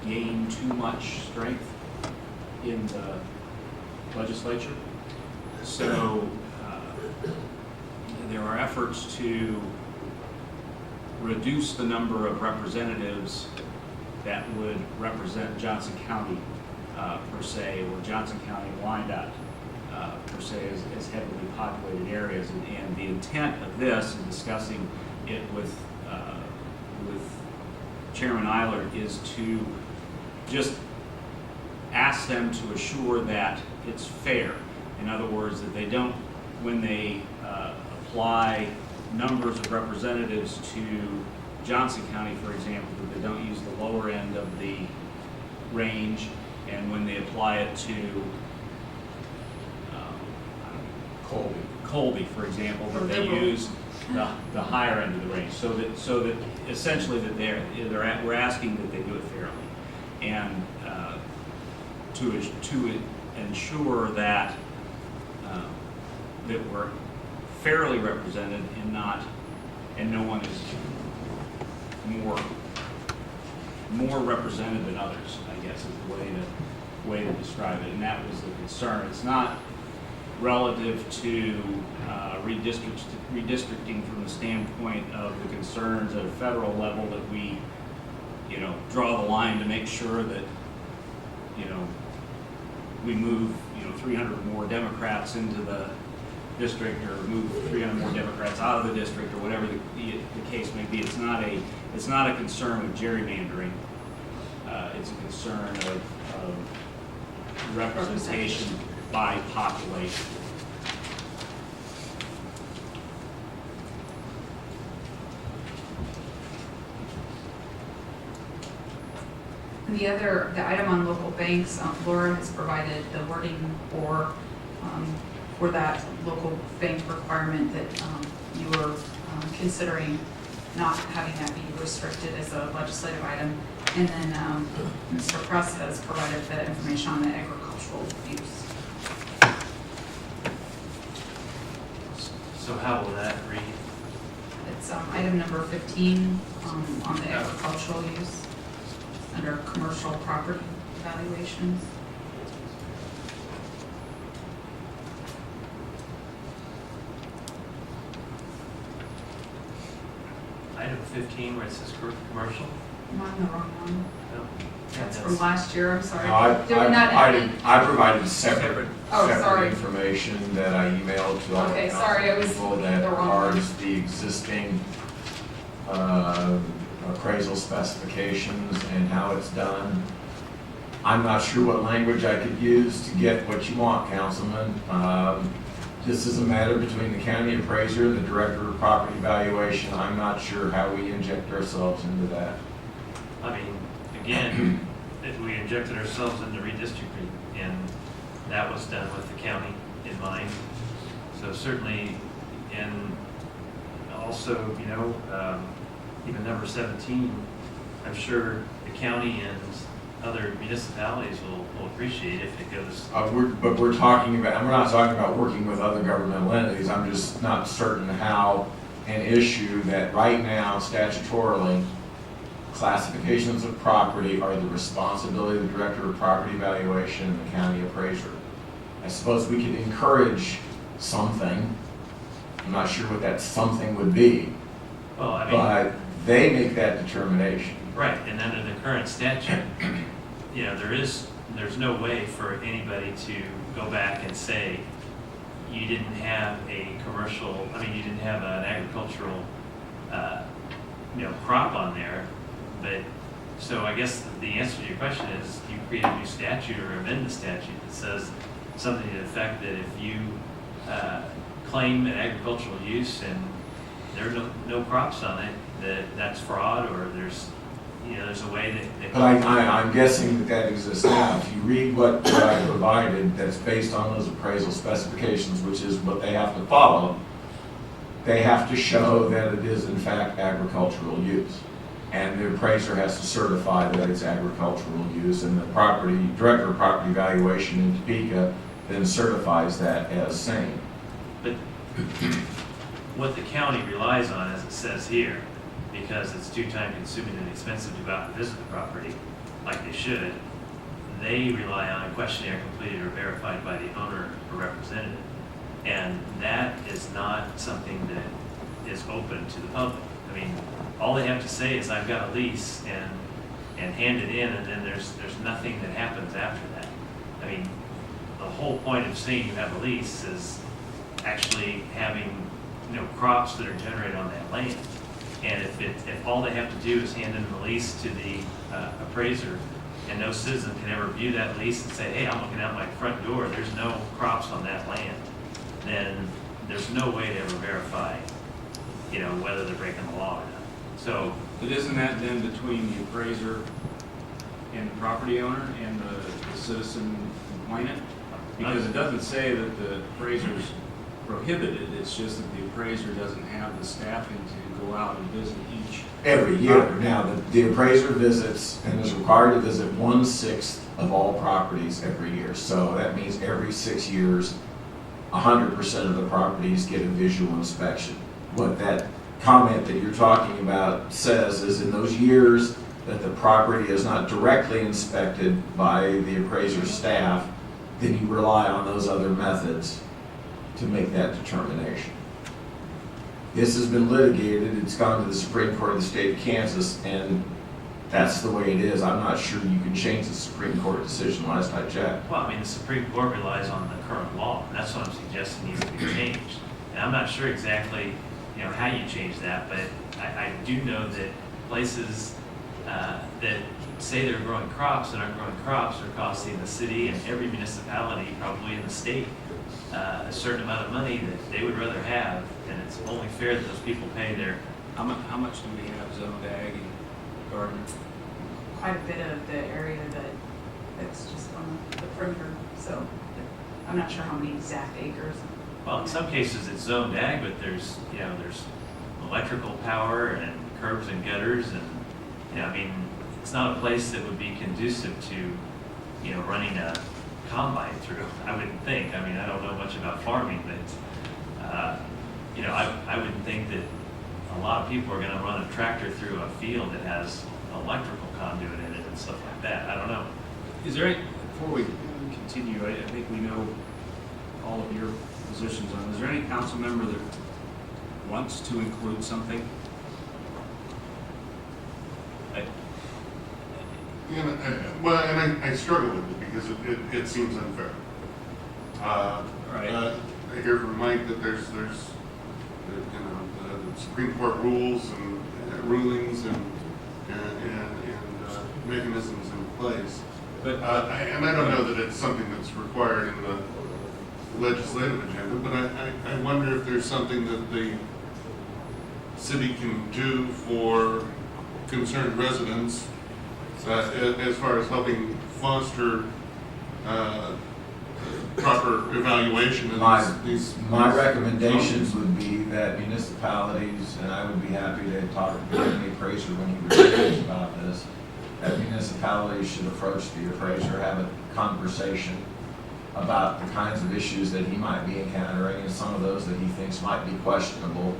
gain too much strength in the legislature. So there are efforts to reduce the number of representatives that would represent Johnson County per se, or Johnson County Wyandotte per se, as heavily populated areas. And the intent of this, in discussing it with Chairman Eilert, is to just ask them to assure that it's fair. In other words, that they don't, when they apply numbers of representatives to Johnson County, for example, that they don't use the lower end of the range, and when they apply it to Colby, for example, that they use the higher end of the range, so that essentially that we're asking that they do it fairly, and to ensure that that we're fairly represented and no one is more represented than others, I guess, is the way to describe it. And that was the concern. It's not relative to redistricting from the standpoint of the concerns at a federal level that we, draw the line to make sure that, we move, 300 more Democrats into the district, or move 300 more Democrats out of the district, or whatever the case may be. It's not a concern with gerrymandering. It's a concern of representation by population. The item on local banks, Laura has provided the wording for that local bank requirement that you were considering not having that be restricted as a legislative item. And then Mr. Press has provided the information on the agricultural use. So how will that read? It's item number 15 on the agricultural use under commercial property evaluations. Item 15, where it says commercial? I'm on the wrong one. No. That's from last year, I'm sorry. No, I provided separate sorry. information that I emailed to all the Okay, council sorry, I was people looking that at the wrong one. regards the existing appraisal specifications and how it's done. I'm not sure what language I could use to get what you want, Councilman. This is a matter between the county appraiser and the director of property valuation. I'm not sure how we inject ourselves into that. I mean, again, if we injected ourselves into redistricting, and that was done with the county in mind. So certainly, and also, even number 17, I'm sure the county and other municipalities will appreciate if it goes. But we're talking about, we're not talking about working with other governmental entities. I'm just not certain how an issue that right now statutorily classifications of property are the responsibility of the director of property valuation and the county appraiser. I suppose we could encourage something. I'm not sure what that something would be. Well, I mean, but they make that determination. right, and under the current statute, there's no way for anybody to go back and say you didn't have you didn't have an agricultural, crop on there. But, so I guess the answer to your question is you create a new statute or amend the statute that says something to the effect that if you claim an agricultural use and there are no crops on it, that's fraud, or there's a way that. But I'm guessing that exists now. If you read what I provided, that's based on those appraisal specifications, which is what they have to follow, they have to show that it is in fact agricultural use. And the appraiser has to certify that it's agricultural use, and the director of property valuation in Topeka then certifies that as same. But what the county relies on, as it says here, because it's too time consuming and expensive to go out and visit the property, like they should, they rely on a questionnaire completed or verified by the owner or representative. And that is not something that is open to the public. I mean, all they have to say is, I've got a lease, and hand it in, and then there's nothing that happens after that. I mean, the whole point of saying you have a lease is actually having, crops that are generated on that land. And if all they have to do is hand in the lease to the appraiser, and no citizen can ever view that lease and say, hey, I'm looking out my front door, there's no crops on that land, then there's no way to ever verify, whether they're breaking the law or not. So, But isn't that then between the appraiser and the property owner and the citizen complainant? Because it doesn't say that the appraiser's prohibited, it's just that the appraiser doesn't have the staffing to go out and visit each. Every year. Now, the appraiser visits and is required to visit 1/6 of all properties every year. So that means every 6 years, 100% of the properties get a visual inspection. What that comment that you're talking about says is, in those years that the property is not directly inspected by the appraiser's staff, then you rely on those other methods to make that determination. This has been litigated, it's gone to the Supreme Court of the state of Kansas, and that's the way it is. I'm not sure you can change the Supreme Court decision last I checked. well, I mean, the Supreme Court relies on the current law, and that's what I'm suggesting needs to be changed. And I'm not sure exactly, how you change that, but I do know that places that say they're growing crops and aren't growing crops are costing the city and every municipality, probably in the state, a certain amount of money that they would rather have, and it's only fair that those people pay their. How much do we have zoned ag in Gardner? Quite a bit of the area that's just on the perimeter, so I'm not sure how many exact acres. Well, in some cases it's zoned ag, but there's electrical power and curbs and gutters, and I mean, it's not a place that would be conducive to running a combine through, I wouldn't think. I mean, I don't know much about farming, but I wouldn't think that a lot of people are going to run a tractor through a field that has electrical conduit in it and stuff like that. I don't know. Is there any, before we continue, I think we know all of your positions on, is there any council member that wants to include something? I struggle with it because it seems unfair. Right. I hear from Mike that there's the Supreme Court rules and rulings and mechanisms in place. But And I don't know that it's something that's required in the legislative agenda, but I wonder if there's something that the city can do for concerned residents as far as helping foster proper evaluation of these. My recommendations would be that municipalities, and I would be happy to talk to the appraiser when he returns about this, that municipalities should approach the appraiser, have a conversation about the kinds of issues that he might be encountering and some of those that he thinks might be questionable,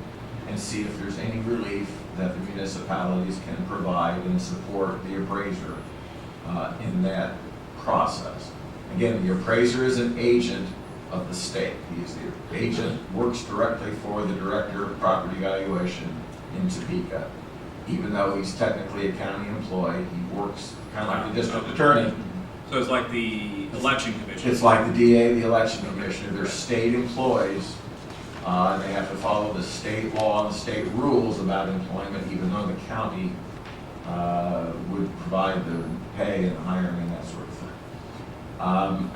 and see if there's any relief that the municipalities can provide and support the appraiser in that process. Again, the appraiser is an agent of the state. He is the agent, works directly for the director of property valuation in Topeka. Even though he's technically a county employee, he works kind of like the district attorney. so it's like the election commission. It's like the DA, the election commissioner. They're state employees, and they have to follow the state law and the state rules about employment, even though the county would provide the pay and hiring and that sort of thing.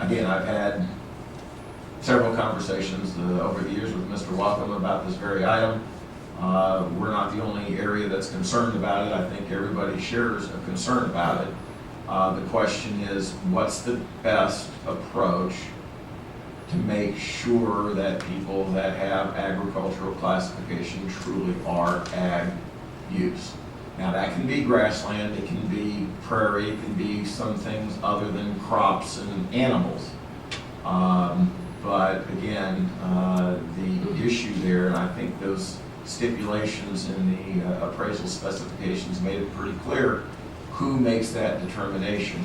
Again, I've had several conversations over the years with Mr. Waltham about this very item. We're not the only area that's concerned about it. I think everybody shares a concern about it. The question is, what's the best approach to make sure that people that have agricultural classification truly are ag use? Now, that can be grassland, it can be prairie, it can be some things other than crops and animals. But again, the issue there, and I think those stipulations in the appraisal specifications made it pretty clear, who makes that determination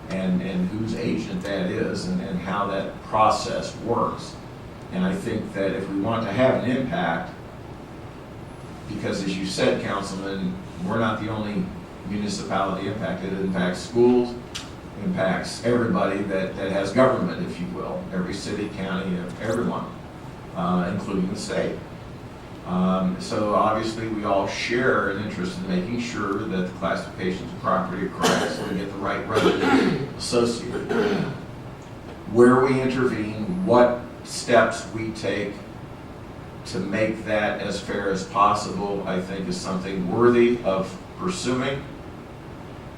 and whose agent that is and how that process works. And I think that if we want to have an impact, because as you said, Councilman, we're not the only municipality impacted. It impacts schools, impacts everybody that has government, if you will, every city, county, everyone, including the state. So obviously we all share an interest in making sure that the classifications of property are correct so we get the right revenue associated. Where we intervene, what steps we take to make that as fair as possible, I think is something worthy of pursuing.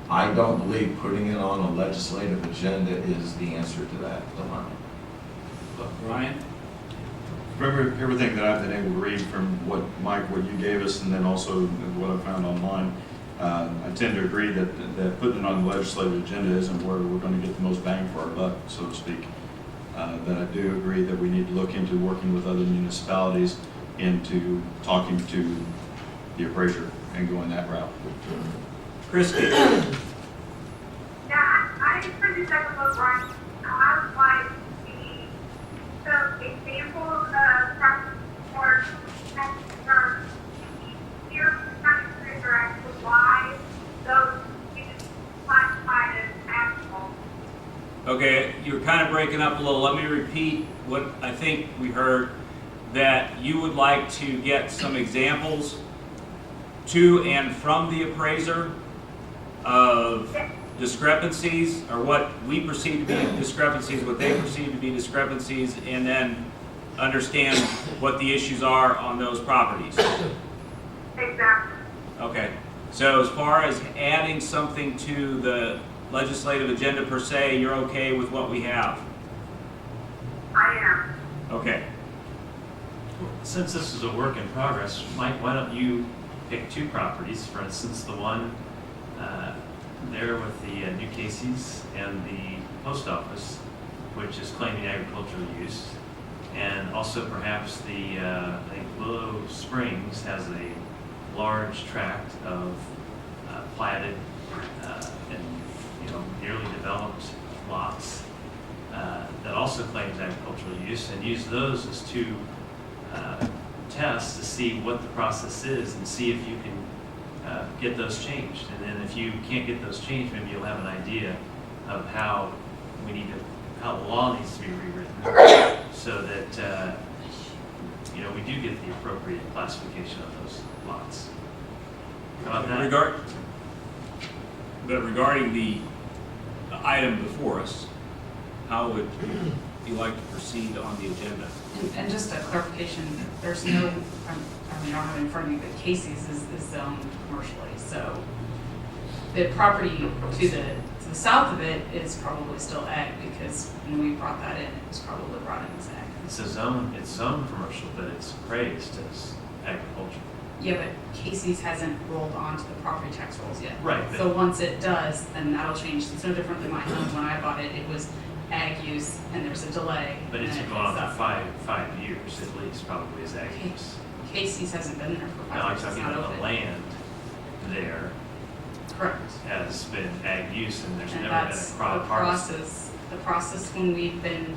I don't believe putting it on a legislative agenda is the answer to that dilemma. Ryan? From everything that I've been able to read from what, Mike, what you gave us, and then also what I found online, I tend to agree that putting it on the legislative agenda isn't where we're going to get the most bang for our buck, so to speak. But I do agree that we need to look into working with other municipalities into talking to the appraiser and going that route. Christie? Yeah, I pretty much about Brian. I would like to see some examples of practice or here kind of figure out why those students classified as actual. Okay, you're kind of breaking up a little. Let me repeat what I think we heard, that you would like to get some examples to and from the appraiser of discrepancies, or what we perceive to be discrepancies, what they perceive to be discrepancies, and then understand what the issues are on those properties. Exactly. Okay, so as far as adding something to the legislative agenda per se, you're okay with what we have? I am. Okay. Since this is a work in progress, Mike, why don't you pick two properties, for instance, the one there with the new Casey's and the post office, which is claiming agricultural use, and also perhaps the, I think Willow Springs has a large tract of platted and nearly developed lots that also claims agricultural use, and use those as two tests to see what the process is and see if you can get those changed. And then if you can't get those changed, maybe you'll have an idea of how how the law needs to be rewritten so that we do get the appropriate classification of those lots. How about that? Regarding the item before us, how would you like to proceed on the agenda? And just a clarification, there's no, I don't have it in front of me, but Casey's is zoned commercially. So the property to the south of it is probably still ag, because when we brought that in, it was probably brought in as ag. It's zoned commercial, but it's appraised as agricultural. Yeah, but Casey's hasn't rolled onto the property tax rolls yet. Right. So once it does, then that'll change. It's no different than my home. When I bought it, it was ag use, and there's a delay. But it's and been going on picks for up. five years at least, probably as ag use. Casey's hasn't been there for 5 Now I'm years. It's talking not about open. the land there Correct. has been ag use, and there's And never been that's a crop the harvest. process. The process when we've been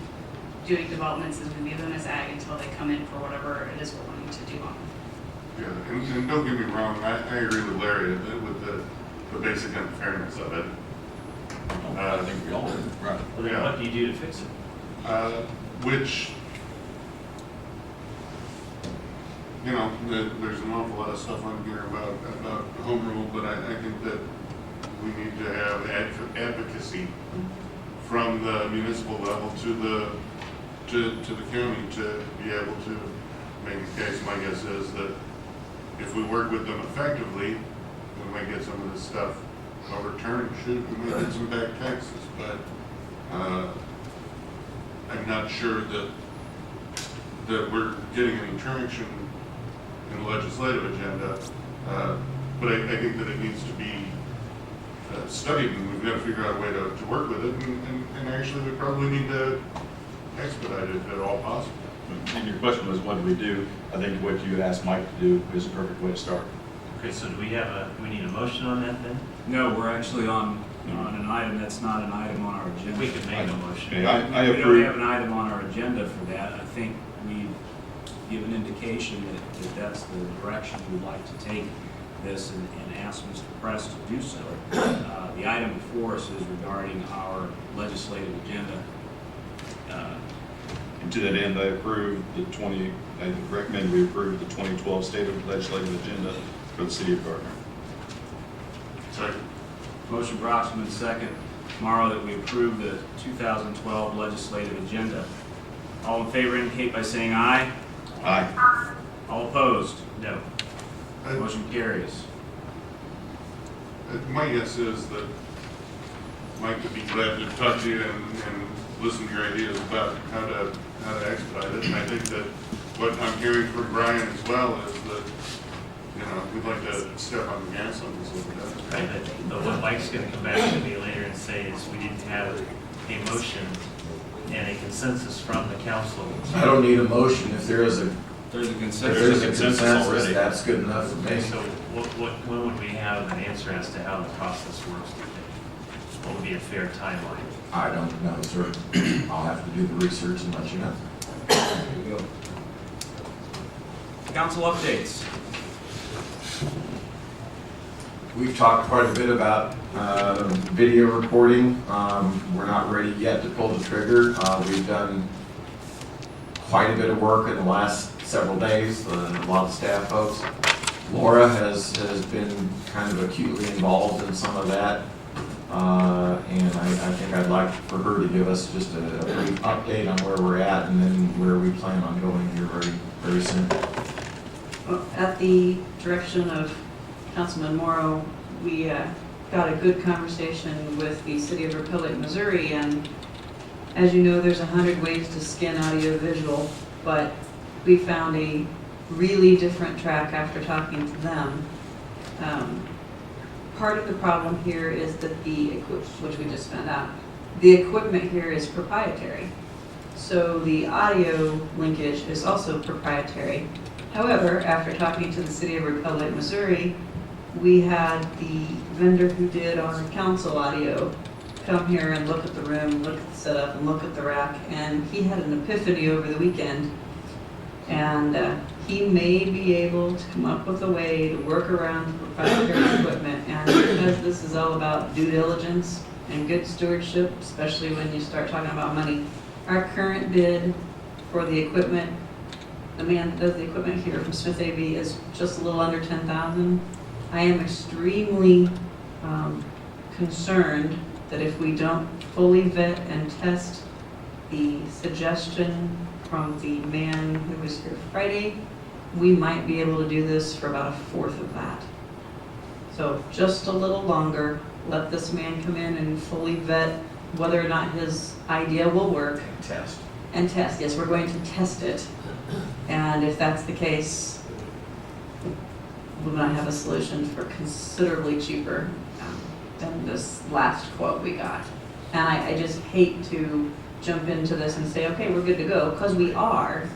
doing developments is we leave them as ag until they come in for whatever it is we're wanting to do on them. Yeah, and don't get me wrong, I agree with Larry with the basic unfairness of it. I think we all do. Right. Well, then Yeah. what do you do to fix it? Which, there's an awful lot of stuff on here about home rule, but I think that we need to have advocacy from the municipal level to the county to be able to make a case. My guess is that if we work with them effectively, we might get some of this stuff overturned. We might get some back taxes, but I'm not sure that we're getting any traction in the legislative agenda. But I think that it needs to be studied, and we've got to figure out a way to work with it. And actually, we probably need to expedite it if at all possible. And your question was, what do we do? I think what you had asked Mike to do is a perfect way to start. Okay, so do we need a motion on that then? No, we're actually on an item that's not an item on our agenda. We could make a motion. Okay, I We don't have approve. an item on our agenda for that. I think we've given indication that that's the direction we'd like to take this and ask Mr. Press to do so. The item before us is regarding our legislative agenda. And to that end, I recommend we approve the 2012 State Legislative Agenda for the City of Gardner. Second. Motion Broxman, second. Tomorrow that we approve the 2012 legislative agenda. All in favor indicate by saying aye. Aye. All opposed? No. Motion carries. My guess is that Mike would be glad to talk to you and listen to your ideas about how to expedite it. And I think that what I'm hearing from Brian as well is that, we'd like to step on the gas on this a little bit. Right, but what Mike's gonna come back to me later and say is we didn't have a motion and a consensus from the council. I don't need a motion. If there is a There's a If consensus. there's a consensus consensus, already. that's good enough for Okay, me. so when would we have an answer as to how the process works? Do you think? What would be a fair timeline? I don't know, sir. I'll have to do the research and let you know. There you go. Council updates. We've talked quite a bit about video recording. We're not ready yet to pull the trigger. We've done quite a bit of work in the last several days, a lot of staff folks. Laura has been kind of acutely involved in some of that. And I think I'd like for her to give us just a brief update on where we're at and then where we plan on going here very, very soon. Well, at the direction of Councilman Morrow, we got a good conversation with the City of Republic, Missouri, and as you know, there's 100 ways to skin audio visual, but we found a really different track after talking to them. Part of the problem here is that which we just found out, the equipment here is proprietary. So the audio linkage is also proprietary. However, after talking to the City of Republic, Missouri, we had the vendor who did our council audio come here and look at the room, look at the setup, and look at the rack, and he had an epiphany over the weekend. And he may be able to come up with a way to work around the proprietary equipment. And because this is all about due diligence and good stewardship, especially when you start talking about money, our current bid for the equipment, the man that does the equipment here from Smith AV, is just a little under $10,000. I am extremely concerned that if we don't fully vet and test the suggestion from the man who was here Friday, we might be able to do this for about a fourth of that. So just a little longer, let this man come in and fully vet whether or not his idea will work. Test. And test, yes, we're going to test it. And if that's the case, we might have a solution for considerably cheaper than this last quote we got. And I just hate to jump into this and say, okay, we're good to go, because we are,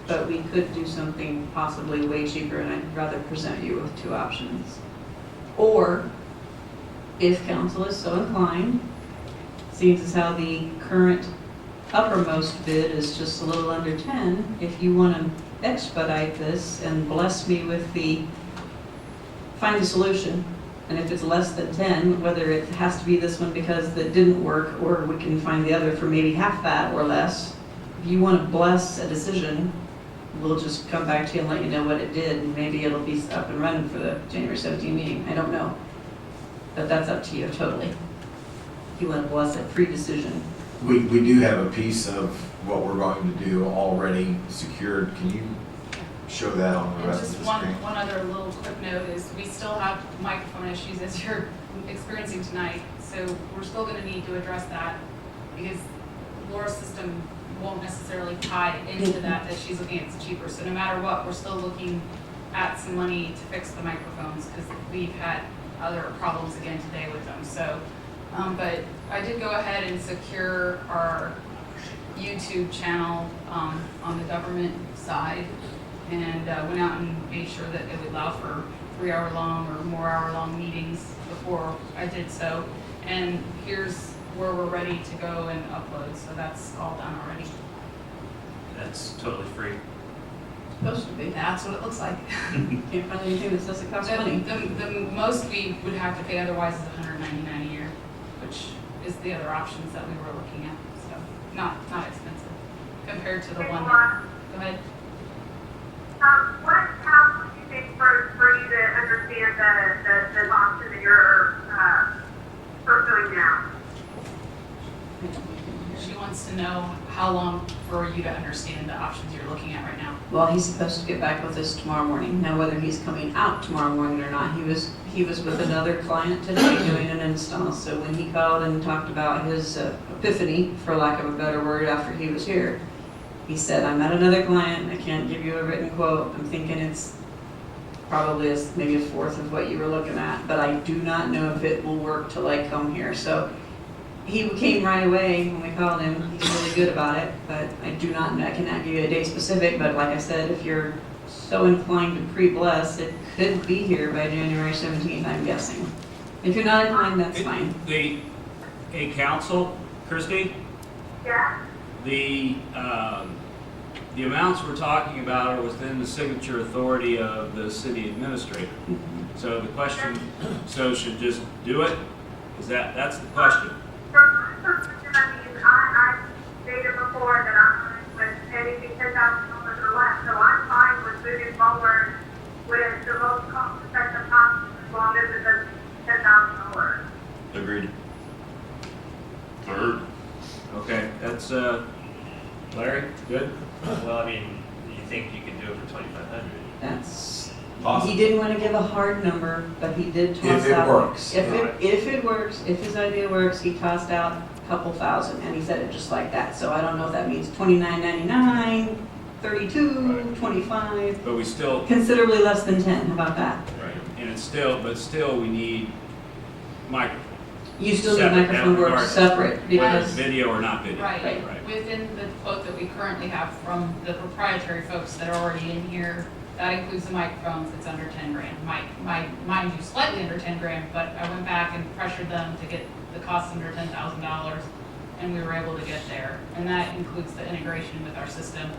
but we could do something possibly way cheaper, and I'd rather present you with two options. Or, if council is so inclined, seeing as how the current uppermost bid is just a little under 10, if you want to expedite this and bless me with find a solution, and if it's less than 10, whether it has to be this one because that didn't work, or we can find the other for maybe half that or less. If you want to bless a decision, we'll just come back to you and let you know what it did, and maybe it'll be up and running for the January 17 meeting. I don't know. But that's up to you totally. If you want to bless it, free decision. We do have a piece of what we're going to do already secured. Can you show that on the And rest just of the one screen? other little quick note is we still have microphone issues as you're experiencing tonight. So we're still gonna need to address that because Laura's system won't necessarily tie into that she's looking at it's cheaper. So no matter what, we're still looking at some money to fix the microphones because we've had other problems again today with them. So, but I did go ahead and secure our YouTube channel on the government side, and went out and made sure that it would allow for 3-hour-long or more hour-long meetings before I did so. And here's where we're ready to go and upload, so that's all done already. That's totally free. Supposed to be. That's what it looks like. Can't find anything that says it costs money. The most we would have to pay otherwise is $199 a year, which is the other options that we were looking at, so not expensive compared to the one. Go ahead. How would you think for you to understand the option that you're pursuing now? She wants to know how long for you to understand the options you're looking at right now. Well, he's supposed to get back with us tomorrow morning. Now, whether he's coming out tomorrow morning or not, he was with another client today doing an install. So when he called and talked about his epiphany, for lack of a better word, after he was here, he said, I'm at another client, I can't give you a written quote. I'm thinking it's probably maybe a fourth of what you were looking at, but I do not know if it will work till I come here. So he came right away when we called him. He's really good about it, but I cannot give you a date specific, but like I said, if you're so inclined to pre-bless, it could be here by January 17th, I'm guessing. If you're not inclined, that's fine. A council, Christie, Yeah? the amounts we're talking about are within the signature authority of the city administrator. So the question, should just do it? That's the question. From my perspective, I stated before that I'm fine with anything $10,000 or less, so I'm fine with moving forward with the most cost-effective option as long as it doesn't $10,000. Agreed. Third. Okay, that's, Larry, good? Well, I mean, you think you can do it for 2,500? That's, Possible. he didn't want to give a hard number, but he did toss out. If it works. If it works, if his idea works, he tossed out a couple thousand, and he said it just like that. So I don't know if that means $29.99, $32, $25, But we still, considerably less than 10, how about that? right, and it's still, we need microphones. You still need Separate, microphone work regardless. separate, Whether because, it's video or not video. Right, Right. within the quote that we currently have from the proprietary folks that are already in here, that includes the microphones, it's under 10 grand. Mind you, slightly under 10 grand, but I went back and pressured them to get the cost under $10,000, and we were able to get there. And that includes the integration with our system.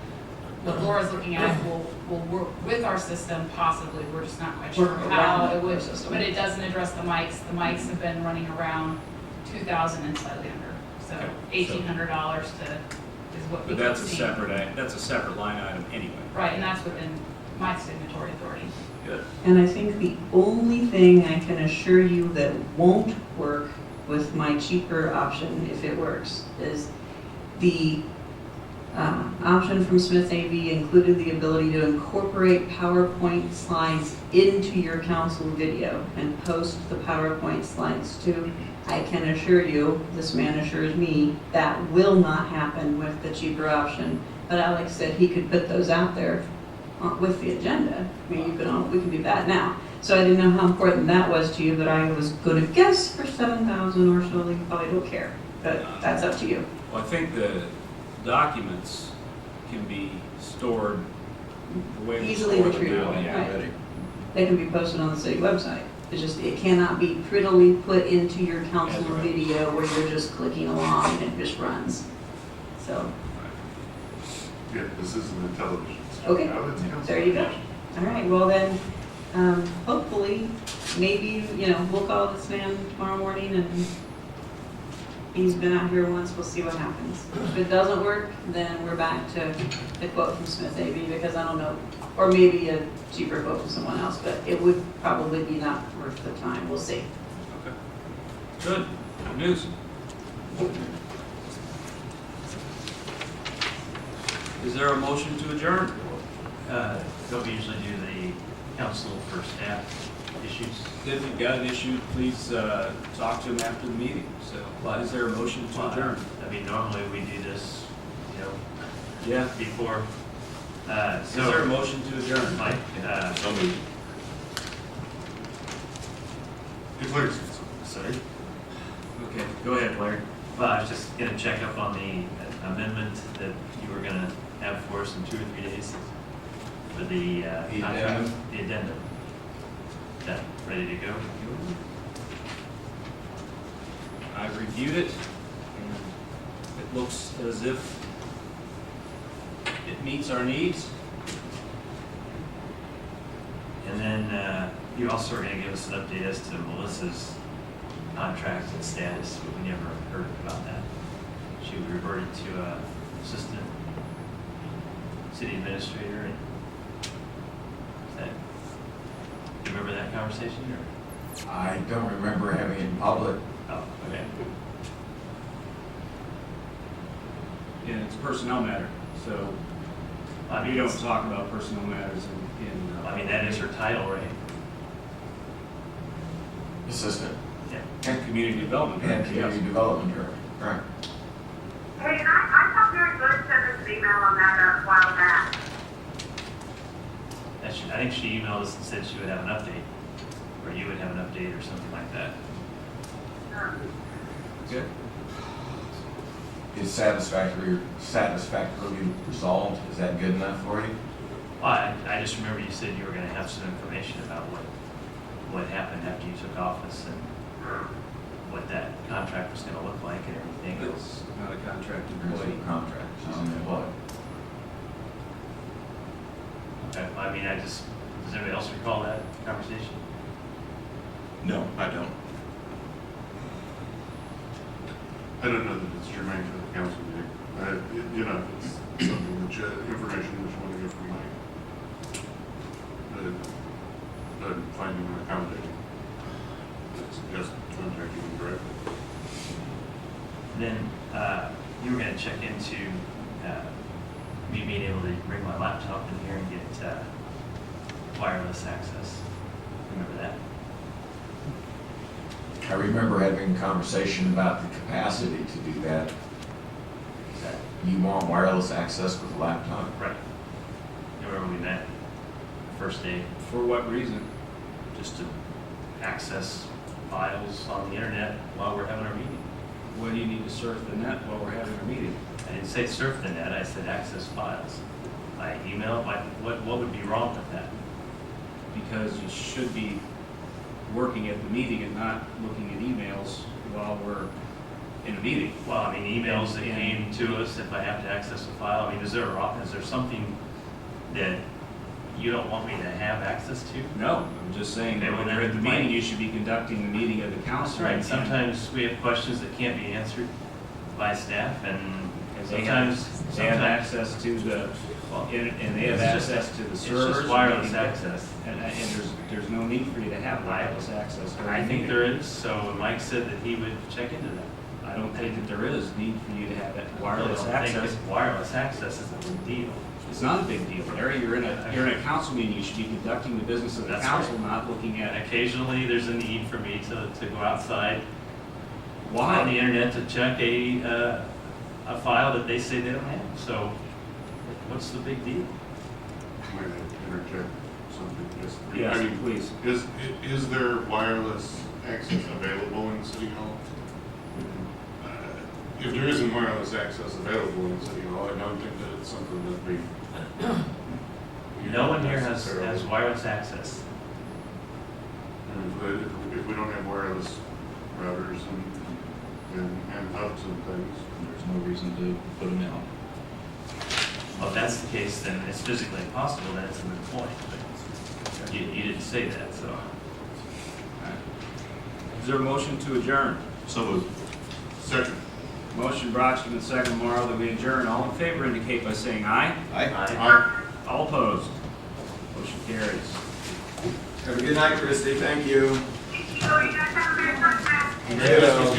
What Laura's looking at will work with our system possibly, we're just not quite sure Work how around it would, our system. but it doesn't address the mics. The mics have been running around 2,000 and slightly under, so Okay, so- $1,800 is what we But that's a keep seeing. separate line item anyway. Right, and that's within my signatory authority. Good. and I think the only thing I can assure you that won't work with my cheaper option, if it works, is the option from Smith AV included the ability to incorporate PowerPoint slides into your council video and post the PowerPoint slides too. I can assure you, this man assures me, that will not happen with the cheaper option. But Alex said he could put those out there with the agenda. I mean, we can do that now. So I didn't know how important that was to you, but I was going to guess for 7,000 or so, you probably don't care. But that's up to you. Well, I think the documents can be stored the way we Easily store them retrievable, now. Yeah. right. They can be posted on the city website. It's just, it cannot be prettily put into your council That's right. video where you're just clicking along and it just runs. So, Yeah, this isn't a television. okay, Now it's council. there you go. All right, well then, hopefully, maybe, we'll call this man tomorrow morning and he's been out here once, we'll see what happens. If it doesn't work, then we're back to the quote from Smith AV, because I don't know, or maybe a cheaper quote from someone else, but it would probably be not worth the time, we'll see. Okay. Good. Good news. Is there a motion to adjourn? Don't we usually do the council for staff issues? If you've got an issue, please talk to him after the meeting. So, is there a motion to adjourn? I mean, normally we do this, Yeah. before. Is there a motion to adjourn? Mike, So moved. If Larry's got something to say. Okay, go ahead, Larry. well, I was just gonna check up on the amendment that you were gonna have for us in 2 or 3 days for the contract, addendum? the addendum. that ready to go? I've reviewed it, and it looks as if it meets our needs. And then you also are going to give us an update as to Melissa's contract and status, but we never heard about that. She reverted to assistant city administrator. And do you remember that conversation? Or? I don't remember having it in public. Oh, okay. And it's a personnel matter, so I mean, we don't it's- talk about personnel matters in. I mean, that is her title, right? Assistant Yeah. And community development. and Director, community yes. development director. Right. Hey, and I thought Mary Good sent us an email on that a while back. I think she emailed us and said she would have an update, or you would have an update or something like that. Good. Is satisfactorily resolved? Is that good enough for you? Well, I just remember you said you were going to have some information about what happened after you took office and what that contract was going to look like and everything else. It's not a contract There's employee. no contract. She's an employee. Okay, I mean, does anybody else recall that conversation? No, I don't. I don't know that it's germane for the council meeting. You know, it's something that information that you want to get from Mike. I'm finding an accommodating. It's just contacting him directly. Then you were going to check into me being able to bring my laptop in here and get wireless access. Remember that? I remember having a conversation about the capacity to do that. Is that You want wireless access with a laptop? right? You remember we met the first day For what reason? just to access files on the internet while we're having our meeting. Why do you need to surf the net while we're having a meeting? I didn't say surf the net, I said access files. By email, what would be wrong with that? Because you should be working at the meeting and not looking at emails while we're in a meeting. Well, I mean, emails that came to us, if I have to access a file, I mean, is there something that you don't want me to have access to? No, I'm just saying that when you're at the meeting, you should be conducting the meeting of the council. Right, sometimes we have questions that can't be answered by staff, and They have sometimes, access to the, well, and they have it's just- access to the it's servers. just wireless and they can- access. And there's no need for you to have wireless access. during I the think meeting. there is, so Mike said that he would check into that. I don't think that there is need for you to have that wireless I don't think access. that wireless access is a big deal. It's not a big deal, Larry. You're in a council meeting. You should be conducting the business of the That's council, right. not looking And at occasionally, there's a need for me to go outside on the why. internet to check a file that they say they don't have. So what's the big deal? Might I interject something? Just, Yes, I mean, please. is there wireless access available in City Hall? If there isn't wireless access available in City Hall, I don't think that it's something that we. No one here has necessarily- wireless access. And if we don't have wireless routers and hubs and things, There's no reason to put them out. Well, if that's the case, then it's physically impossible, then it's a moot point. But you didn't say that, so. Is there a motion to adjourn? So moved. second. Motion Brochman and second Morrow that we adjourn. All in favor indicate by saying aye. Aye. All opposed. Motion carries. Have a good night, Christy. Thank you. So you guys have a very good night. Ditto.